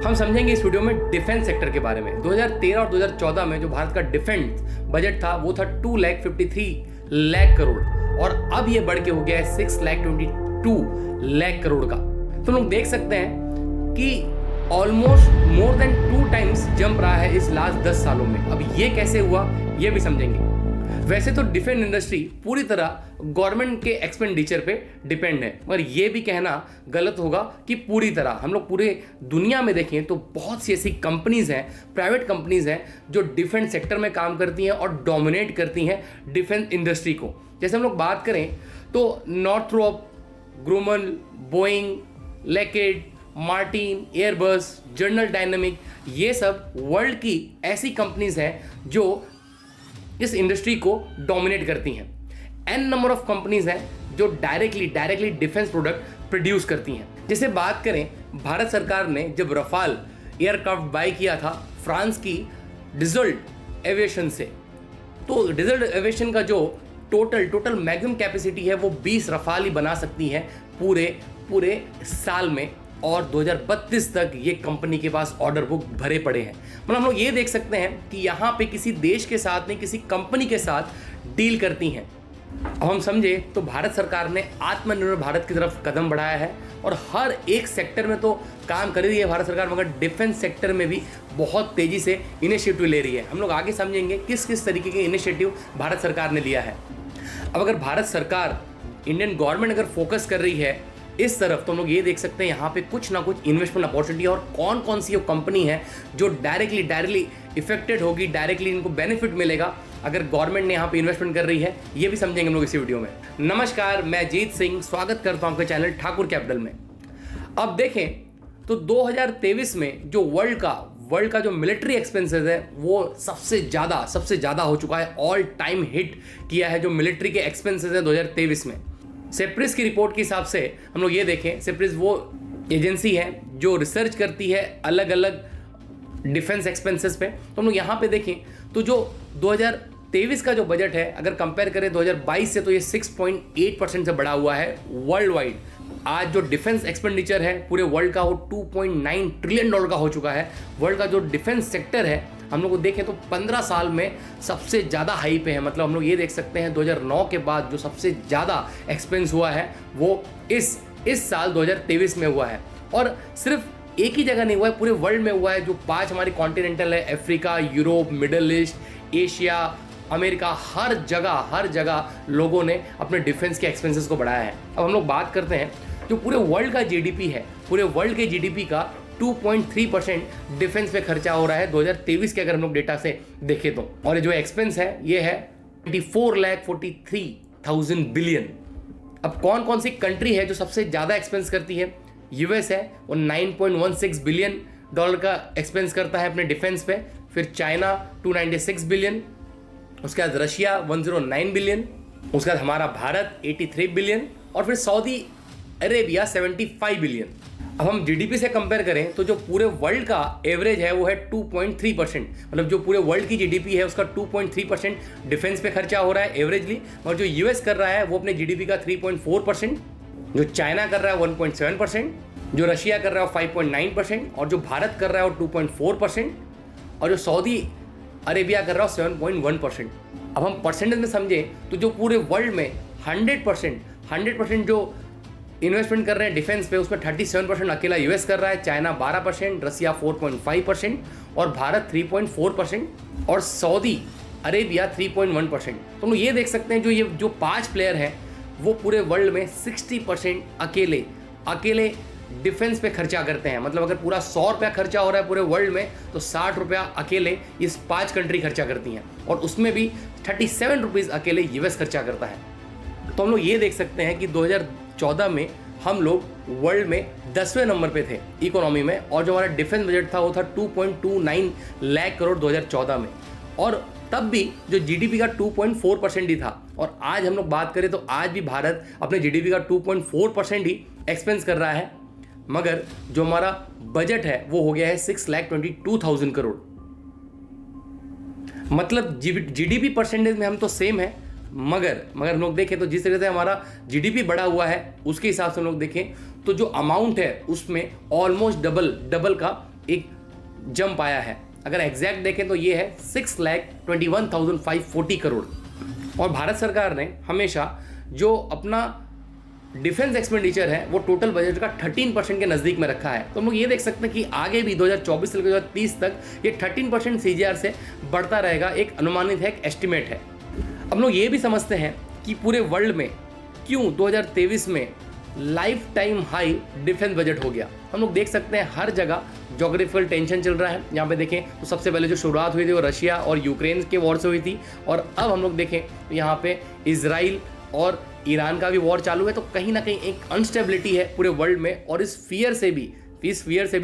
हम समझेंगे इस वीडियो में डिफेंस सेक्टर के बारे में। 2013 और 2014 में जो भारत का डिफेंस बजट था वो था 2,53 लाख करोड़ और अब ये बढ़ के हो गया है 6,22 लाख करोड़ का। तो लोग देख सकते हैं कि almost more than 2 times jump रहा है इस लास्ट 10 सालों में। अब ये कैसे हुआ ये भी समझेंगे। वैसे तो डिफेंस इंडस्ट्री पूरी तरह गवर्नमेंट के एक्सपेंडिचर पे डिपेंड है, मगर ये भी कहना गलत होगा कि पूरी तरह। हम लोग पूरे दुनिया में देखें तो बहुत सी ऐसी कंपनीज हैं, प्राइवेट कंपनीज हैं जो डिफेंस सेक्टर में काम करती हैं और डोमिनेट करती हैं डिफेंस इंडस्ट्री को। जैसे हम लोग बात करें तो Northrop, Grumman, Boeing, Lockheed Martin, Airbus, General Dynamic, ये सब वर्ल्ड की ऐसी कंपनीज हैं जो इस इंडस्ट्री को डोमिनेट करती हैं। एन नंबर ऑफ कंपनीज हैं जो डायरेक्टली डिफेंस प्रोडक्ट प्रोड्यूस करती हैं। जैसे बात करें, भारत सरकार ने जब रफाल एयरक्राफ्ट बाय किया था फ्रांस की डसल्ट एविएशन से, तो डसल्ट एविएशन का जो टोटल मैक्सिमम कैपेसिटी है वो 20 रफाल ही बना सकती है पूरे साल में, और 2032 तक ये कंपनी के पास ऑर्डर बुक भरे पड़े हैं। मतलब हम लोग ये देख सकते हैं कि यहाँ पे किसी देश के साथ नहीं, किसी कंपनी के साथ डील करती हैं। अब हम समझे तो भारत सरकार ने आत्मनिर्भर भारत की तरफ कदम बढ़ाया है और हर एक सेक्टर में तो काम कर रही है भारत सरकार, मगर डिफेंस सेक्टर में भी बहुत तेजी से इनिशिएटिव ले रही है। हम लोग आगे समझेंगे किस किस तरीके के इनिशिएटिव भारत सरकार ने लिया है। अब अगर भारत सरकार, इंडियन गवर्नमेंट अगर फोकस कर रही है इस तरफ, तो हम लोग ये देख सकते हैं यहाँ पे कुछ ना कुछ इन्वेस्टमेंट अपॉर्चुनिटी और कौन कौन सी कंपनी है जो डायरेक्टली इफेक्टेड होगी, डायरेक्टली इनको बेनिफिट मिलेगा अगर गवर्नमेंट ने यहाँ पे इन्वेस्टमेंट कर रही है, ये भी समझेंगे हम लोग इसी वीडियो में। नमस्कार, मैं जीत सिंह स्वागत करता हूँ आपके चैनल ठाकुर कैपिटल में। अब देखें तो 2023 में जो वर्ल्ड का जो मिलिट्री एक्सपेंसेस है वो सबसे ज़्यादा हो चुका है। ऑल टाइम हिट किया है जो मिलिट्री के एक्सपेंसेस है 2023 में। सेप्रिस की रिपोर्ट के हिसाब से हम लोग ये देखें, सेप्रिस वो एजेंसी है जो रिसर्च करती है अलग अलग डिफेंस एक्सपेंसेस पे। तो हम लोग यहाँ पे देखें तो जो 2023 का जो बजट है अगर कंपेयर करें 2022 से, तो ये 6.8% से बढ़ा हुआ है वर्ल्ड वाइड। आज जो डिफेंस एक्सपेंडिचर है पूरे वर्ल्ड का वो $2.9 ट्रिलियन का हो चुका है। वर्ल्ड का जो डिफेंस सेक्टर है हम लोग को देखें तो 15 साल में सबसे ज़्यादा हाई पे है। मतलब हम लोग ये देख सकते हैं 2009 के बाद जो सबसे ज़्यादा एक्सपेंस हुआ है वो इस साल 2023 में हुआ है। और सिर्फ एक ही जगह नहीं हुआ है, पूरे वर्ल्ड में हुआ है। जो 5 हमारे कॉन्टिनेंटल है, Africa, Europe, Middle East, Asia, America, हर जगह लोगों ने अपने डिफेंस के एक्सपेंसेस को बढ़ाया है। अब हम लोग बात करते हैं जो पूरे वर्ल्ड का जीडीपी है, पूरे वर्ल्ड के जीडीपी का 2.3% डिफेंस पे खर्चा हो रहा है 2023 के अगर हम लोग डेटा से देखें तो। और ये जो एक्सपेंस है ये है 24,43,000 बिलियन। अब कौन कौन सी कंट्री है जो सबसे ज़्यादा एक्सपेंस करती है? यूएस है, वो $9.16 बिलियन का एक्सपेंस करता है अपने डिफेंस पे। फिर चाइना 296 बिलियन, उसके बाद रशिया 109 बिलियन, उसके बाद हमारा भारत 83 बिलियन और फिर सऊदी अरेबिया 75 बिलियन। अब हम जीडीपी से कंपेयर करें तो जो पूरे वर्ल्ड का एवरेज है वो है 2.3%। मतलब जो पूरे वर्ल्ड की जीडीपी है उसका 2.3% डिफेंस पे खर्चा हो रहा है एवरेजली। और जो यूएस कर रहा है वो अपने जीडीपी का 3.4%, जो चाइना कर रहा है 1.7%, जो रशिया कर रहा है 5.9% और जो भारत कर रहा है वो 2.4% और जो सऊदी अरेबिया कर रहा है 7.1%। अब हम परसेंटेज में समझें तो जो पूरे वर्ल्ड में 100% जो इन्वेस्टमेंट कर रहे हैं डिफेंस पे, उसमें 37% अकेला यूएस कर रहा है, चाइना 12%, रसिया 4.5% और भारत 3.4% और सऊदी अरेबिया 3.1%। तो हम लोग ये देख सकते हैं जो 5 प्लेयर हैं वो पूरे वर्ल्ड में 60% अकेले डिफेंस पे खर्चा करते हैं। मतलब अगर पूरा 100 रुपया खर्चा हो रहा है पूरे वर्ल्ड में तो 60 रुपया अकेले इस 5 कंट्री खर्चा करती हैं और उसमें भी 37 रुपीज़ अकेले यूएस खर्चा करता है। तो हम लोग ये देख सकते हैं कि 2014 में हम लोग वर्ल्ड में 10वें नंबर पे थे इकोनॉमी में, और जो हमारा डिफेंस बजट था वो था 2.29 लाख करोड़ 2014 में। और तब भी जो जीडीपी का 2.4% ही था। और आज हम लोग बात करें तो आज भी भारत अपने जीडीपी का 2.4% ही एक्सपेंस कर रहा है, मगर जो हमारा बजट है वो हो गया है 6,22,000 करोड़। मतलब जीडीपी परसेंटेज में हम तो सेम है, मगर हम लोग देखें तो जिस तरह से हमारा जीडीपी बढ़ा हुआ है उसके हिसाब से हम लोग देखें तो जो अमाउंट है उसमें ऑलमोस्ट डबल का एक जंप आया है। अगर एग्जैक्ट देखें तो ये है 6,21,540 करोड़। और भारत सरकार ने हमेशा जो अपना डिफेंस एक्सपेंडिचर है वो टोटल बजट का 13% के नज़दीक में रखा है। तो हम लोग ये देख सकते हैं कि आगे भी 2024 से 2030 तक ये 13% CGR से बढ़ता रहेगा, एक अनुमानित है, एक एस्टिमेट है। हम लोग ये भी समझते हैं कि पूरे वर्ल्ड में क्यों 2023 में life time high defence budget हो गया। हम लोग देख सकते हैं हर जगह जोग्राफिकल टेंशन चल रहा है। यहाँ पे देखें तो सबसे पहले जो शुरुआत हुई थी वो रशिया और यूक्रेन के वॉर से हुई थी, और अब हम लोग देखें तो यहाँ पे इजराइल और ईरान का भी वॉर चालू है। तो कहीं ना कहीं एक अनस्टेबिलिटी है पूरे वर्ल्ड में, और इस फियर से भी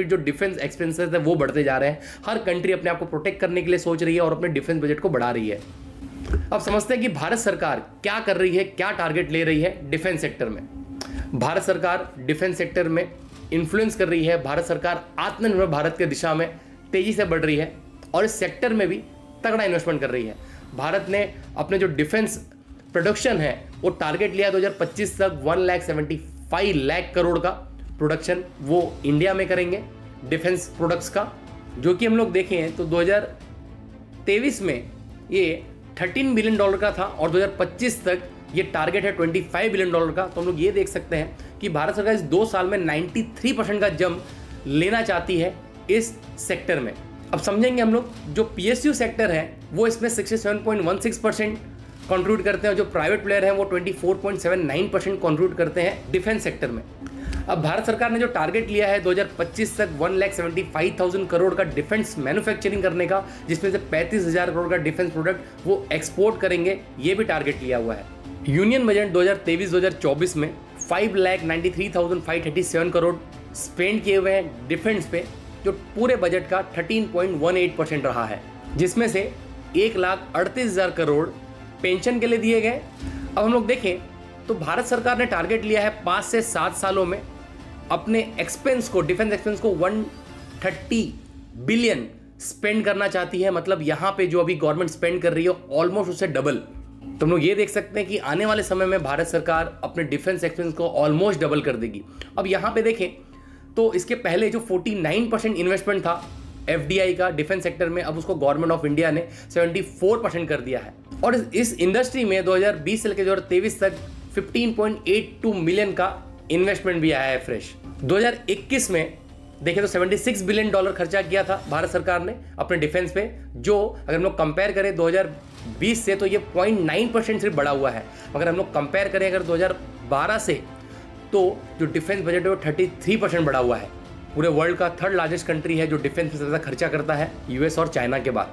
जो डिफेंस एक्सपेंसेस है वो बढ़ते जा रहे हैं। हर कंट्री अपने आप को प्रोटेक्ट करने के लिए सोच रही है और अपने डिफेंस बजट को बढ़ा रही है। अब समझते हैं कि भारत सरकार क्या कर रही है, क्या टारगेट ले रही है डिफेंस सेक्टर में। भारत सरकार डिफेंस सेक्टर में इन्फ्लुएंस कर रही है। भारत सरकार आत्मनिर्भर भारत के दिशा में तेजी से बढ़ रही है और इस सेक्टर में भी तगड़ा इन्वेस्टमेंट कर रही है। भारत ने अपने जो डिफेंस प्रोडक्शन है वो टारगेट लिया 2025 तक 1,75 लाख करोड़ का प्रोडक्शन वो इंडिया में करेंगे डिफेंस प्रोडक्ट्स का, जो कि हम लोग देखें तो 2023 में ये $13 बिलियन का था और 2025 तक ये टारगेट है $25 बिलियन का। तो हम लोग ये देख सकते हैं कि भारत सरकार इस 2 साल में 93% का जंप लेना चाहती है इस सेक्टर में। अब समझेंगे हम लोग, जो PSU सेक्टर है वो इसमें 67.16% कंट्रीब्यूट करते हैं, और जो प्राइवेट प्लेयर हैं वो 24.79% कंट्रीब्यूट करते हैं डिफेंस सेक्टर में। अब भारत सरकार ने जो टारगेट लिया है 2025 तक 1,75,000 करोड़ का डिफेंस मैन्युफैक्चरिंग करने का, जिसमें से 35,000 करोड़ का डिफेंस प्रोडक्ट वो एक्सपोर्ट करेंगे, ये भी टारगेट लिया हुआ है। यूनियन बजट 2023-2024 में 5,93,537 करोड़ स्पेंड किए हुए हैं डिफेंस पे, जो पूरे बजट का 13.18% रहा है, जिसमें से 1,38,000 करोड़ पेंशन के लिए दिए गए। अब हम लोग देखें तो भारत सरकार ने टारगेट लिया है 5 से 7 सालों में अपने एक्सपेंस को, डिफेंस एक्सपेंस को 130 बिलियन स्पेंड करना चाहती है। मतलब यहाँ पे जो अभी गवर्नमेंट स्पेंड कर रही है ऑलमोस्ट उससे डबल। तो हम लोग ये देख सकते हैं कि आने वाले समय में भारत सरकार अपने डिफेंस एक्सपेंस को ऑलमोस्ट डबल कर देगी। अब यहाँ पे देखें तो इसके पहले जो 49% इन्वेस्टमेंट था FDI का डिफेंस सेक्टर में, अब उसको गवर्नमेंट ऑफ इंडिया ने 74% कर दिया है। और इस इंडस्ट्री में 2020 से लेकर 2023 तक 15.82 मिलियन का इन्वेस्टमेंट भी आया है फ्रेश। 2021 में देखें तो $76 बिलियन खर्चा किया था भारत सरकार ने अपने डिफेंस पे, जो अगर हम लोग कंपेयर करें 2020 से तो ये 0.9% सिर्फ बढ़ा हुआ है। अगर हम लोग कंपेयर करें अगर 2012 से, तो जो डिफेंस बजट है वो 33% बढ़ा हुआ है। पूरे वर्ल्ड का 3rd लार्जेस्ट कंट्री है जो डिफेंस में ज़्यादा खर्चा करता है, US और चाइना के बाद।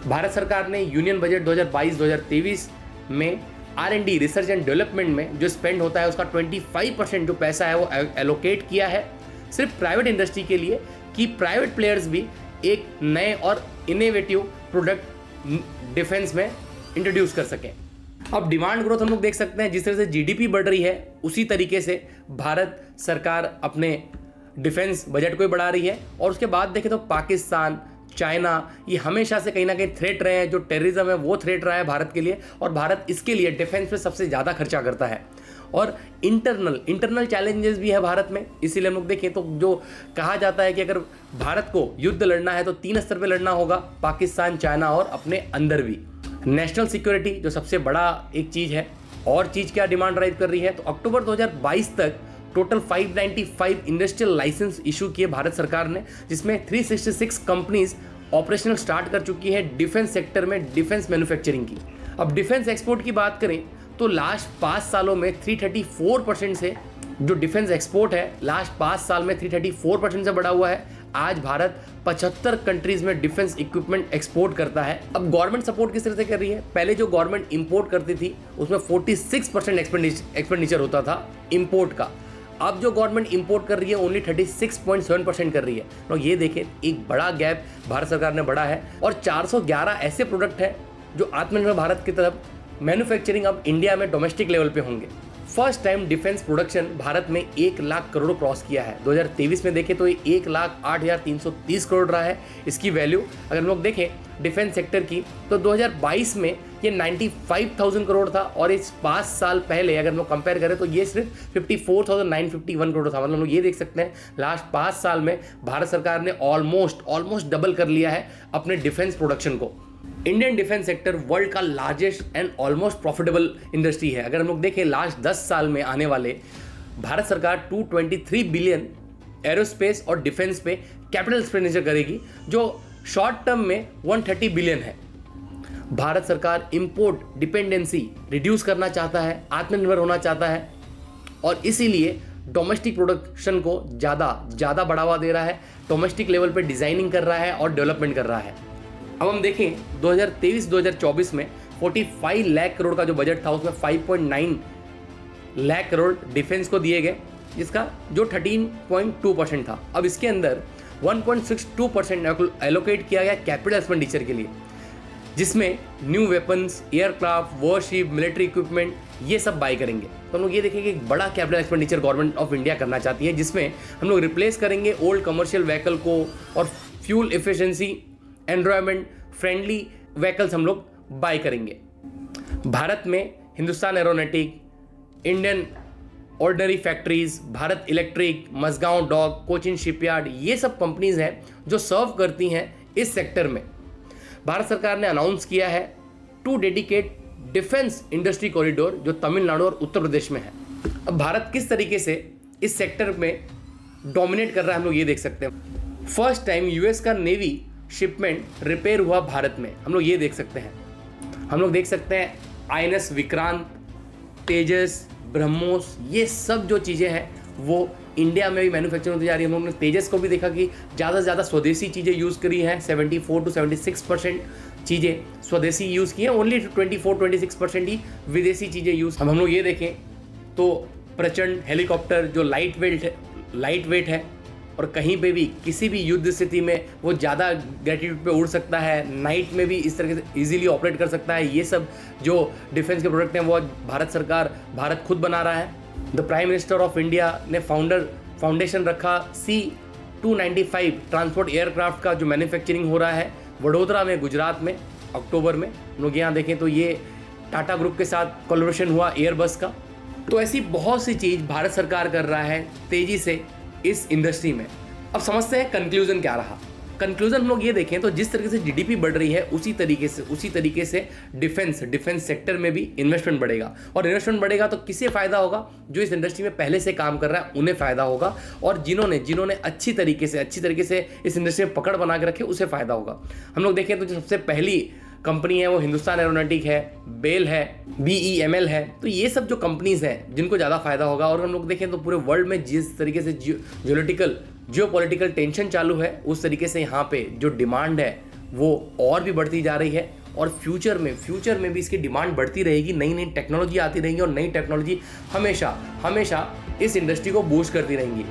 भारत सरकार ने यूनियन बजट 2022-2023 में R&D रिसर्च एंड डेवलपमेंट में जो स्पेंड होता है उसका 25% जो पैसा है वो एलोकेट किया है सिर्फ प्राइवेट इंडस्ट्री के लिए, कि प्राइवेट प्लेयर्स भी एक नए और इनोवेटिव प्रोडक्ट डिफेंस में इंट्रोड्यूस कर सकें। अब डिमांड ग्रोथ हम लोग देख सकते हैं, जिस तरह से GDP बढ़ रही है उसी तरीके से भारत सरकार अपने डिफेंस बजट को ही बढ़ा रही है। और उसके बाद देखें तो पाकिस्तान, चाइना, ये हमेशा से कहीं ना कहीं थ्रेट रहे हैं। जो टेररिज्म है वो थ्रेट रहा है भारत के लिए, और भारत इसके लिए डिफेंस में सबसे ज़्यादा खर्चा करता है। और इंटरनल चैलेंजेस भी है भारत में, इसीलिए हम लोग देखें तो जो कहा जाता है कि अगर भारत को युद्ध लड़ना है तो 3 स्तर पे लड़ना होगा, पाकिस्तान, चाइना और अपने अंदर भी। नेशनल सिक्योरिटी जो सबसे बड़ा एक चीज़ है, और चीज़ क्या डिमांड ड्राइव कर रही है, तो अक्टूबर 2022 तक टोटल 595 इंडस्ट्रियल लाइसेंस इशू किए भारत सरकार ने, जिसमें 366 कंपनीज ऑपरेशनल स्टार्ट कर चुकी है डिफेंस सेक्टर में डिफेंस मैन्युफैक्चरिंग की। अब डिफेंस एक्सपोर्ट की बात करें तो लास्ट 5 सालों में 334% से जो डिफेंस एक्सपोर्ट है लास्ट 5 साल में 334% से बढ़ा हुआ है। आज भारत 75 कंट्रीज में डिफेंस इक्विपमेंट एक्सपोर्ट करता है। अब गवर्नमेंट सपोर्ट किस तरह से कर रही है, पहले जो गवर्नमेंट इंपोर्ट करती थी उसमें 46% एक्सपेंडिचर होता था इंपोर्ट का। अब जो गवर्नमेंट इंपोर्ट कर रही है ओनली 36.7% कर रही है। तो ये देखें एक बड़ा गैप भारत सरकार ने बढ़ा है। और 411 ऐसे प्रोडक्ट हैं जो आत्मनिर्भर भारत की तरफ मैन्युफैक्चरिंग अब इंडिया में डोमेस्टिक लेवल पे होंगे। First time defence production Bharat में 1 लाख करोड़ क्रॉस किया है। 2023 में देखें तो ये 1,08,330 करोड़ रहा है इसकी वैल्यू। अगर हम लोग देखें डिफेंस सेक्टर की तो 2022 में ये 95,000 करोड़ था और इस 5 साल पहले अगर हम लोग कंपेयर करें तो ये सिर्फ 54,951 करोड़ था। मतलब हम लोग ये देख सकते हैं लास्ट 5 साल में भारत सरकार ने ऑलमोस्ट डबल कर लिया है अपने डिफेंस प्रोडक्शन को। इंडियन डिफेंस सेक्टर वर्ल्ड का largest and almost profitable industry है। अगर हम लोग देखें लास्ट 10 साल में आने वाले भारत सरकार 223 बिलियन एरोस्पेस और डिफेंस पे कैपिटल एक्सपेंडिचर करेगी जो शॉर्ट टर्म में 130 बिलियन है। भारत सरकार इंपोर्ट डिपेंडेंसी रिड्यूस करना चाहता है, आत्मनिर्भर होना चाहता है और इसीलिए डोमेस्टिक प्रोडक्शन को ज़्यादा बढ़ावा दे रहा है, डोमेस्टिक लेवल पे डिज़ाइनिंग कर रहा है और डेवलपमेंट कर रहा है। अब हम देखें 2023-2024 में 45 लाख करोड़ का जो बजट था उसमें 5.9 लाख करोड़ डिफेंस को दिए गए जिसका जो 13.2% था। अब इसके अंदर 1.62% एलोकेट किया गया कैपिटल एक्सपेंडिचर के लिए जिसमें new weapons, aircraft, worship, military equipment ये सब बाय करेंगे। तो हम लोग ये देखेंगे एक बड़ा capital expenditure government of India करना चाहती है जिसमें हम लोग रिप्लेस करेंगे ओल्ड कमर्शियल व्हीकल को और fuel efficiency environment friendly vehicles हम लोग बाय करेंगे। भारत में Hindustan aeronautic, Indian ordinary factories, Bharat electric, Mazagon dock, Cochin shipyard ये सब कंपनीज हैं जो सर्व करती हैं इस सेक्टर में। भारत सरकार ने अनाउंस किया है to dedicate defence industry corridor जो तमिलनाडु और उत्तर प्रदेश में है। अब भारत किस तरीके से इस सेक्टर में डोमिनेट कर रहा है हम लोग ये देख सकते हैं। फर्स्ट टाइम यूएस का नेवी शिपमेंट रिपेयर हुआ भारत में, हम लोग ये देख सकते हैं। हम लोग देख सकते हैं INS विक्रांत, तेजस, ब्रह्मोस ये सब जो चीज़ें हैं वो इंडिया में भी मैन्युफैक्चरिंग होती जा रही है। हम लोगों ने तेजस को भी देखा कि ज़्यादा से ज़्यादा स्वदेशी चीज़ें यूज़ करी हैं, 74 to 76% चीज़ें स्वदेशी यूज़ की हैं, ओनली 24-26% ही विदेशी चीज़ें यूज़। हम लोग ये देखें तो प्रचंड हेलीकॉप्टर जो लाइट वेट है और कहीं पे भी किसी भी युद्ध स्थिति में वो ज़्यादा ग्रेटिट्यूड पे उड़ सकता है, नाइट में भी इस तरह से इजीली ऑपरेट कर सकता है। ये सब जो डिफेंस के प्रोडक्ट हैं वो भारत खुद बना रहा है। The prime minister of India ने फाउंडेशन रखा C-295 ट्रांसपोर्ट एयरक्राफ्ट का जो मैन्युफैक्चरिंग हो रहा है वडोदरा में, गुजरात में अक्टूबर में। हम लोग यहाँ देखें तो ये टाटा ग्रुप के साथ कोलैबोरेशन हुआ एयरबस का। तो ऐसी बहुत सी चीज़ भारत सरकार कर रहा है तेज़ी से इस इंडस्ट्री में। अब समझते हैं कंक्लूजन क्या रहा। कंक्लूजन हम लोग ये देखें तो जिस तरीके से GDP बढ़ रही है उसी तरीके से डिफेंस सेक्टर में भी इन्वेस्टमेंट बढ़ेगा और इन्वेस्टमेंट बढ़ेगा तो किसे फ़ायदा होगा? जो इस इंडस्ट्री में पहले से काम कर रहा है उन्हें फ़ायदा होगा और जिन्होंने अच्छी तरीके से इस इंडस्ट्री में पकड़ बना के रखे उसे फ़ायदा होगा। हम लोग देखें तो जो सबसे पहली कंपनी है वो हिंदुस्तान एरोनॉटिक है, बेल है, BEML है। तो ये सब जो कंपनीज हैं जिनको ज़्यादा फायदा होगा। और हम लोग देखें तो पूरे वर्ल्ड में जिस तरीके से जियोपॉलिटिकल टेंशन चालू है उस तरीके से यहाँ पे जो डिमांड है वो और भी बढ़ती जा रही है और फ्यूचर में भी इसकी डिमांड बढ़ती रहेगी। नई टेक्नोलॉजी आती रहेंगी और नई टेक्नोलॉजी हमेशा इस इंडस्ट्री को बूस्ट करती रहेंगी।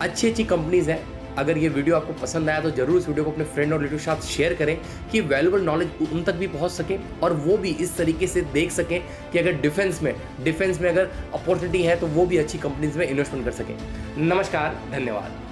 अच्छी कंपनीज हैं। अगर ये वीडियो आपको पसंद आया तो जरूर इस वीडियो को अपने फ्रेंड और रिलेटिव के साथ शेयर करें कि वैल्यूबल नॉलेज उन तक भी पहुंच सके और वो भी इस तरीके से देख सकें कि अगर डिफेंस में अगर अपॉर्चुनिटी है तो वो भी अच्छी कंपनीज में इन्वेस्टमेंट कर सकें। नमस्कार, धन्यवाद।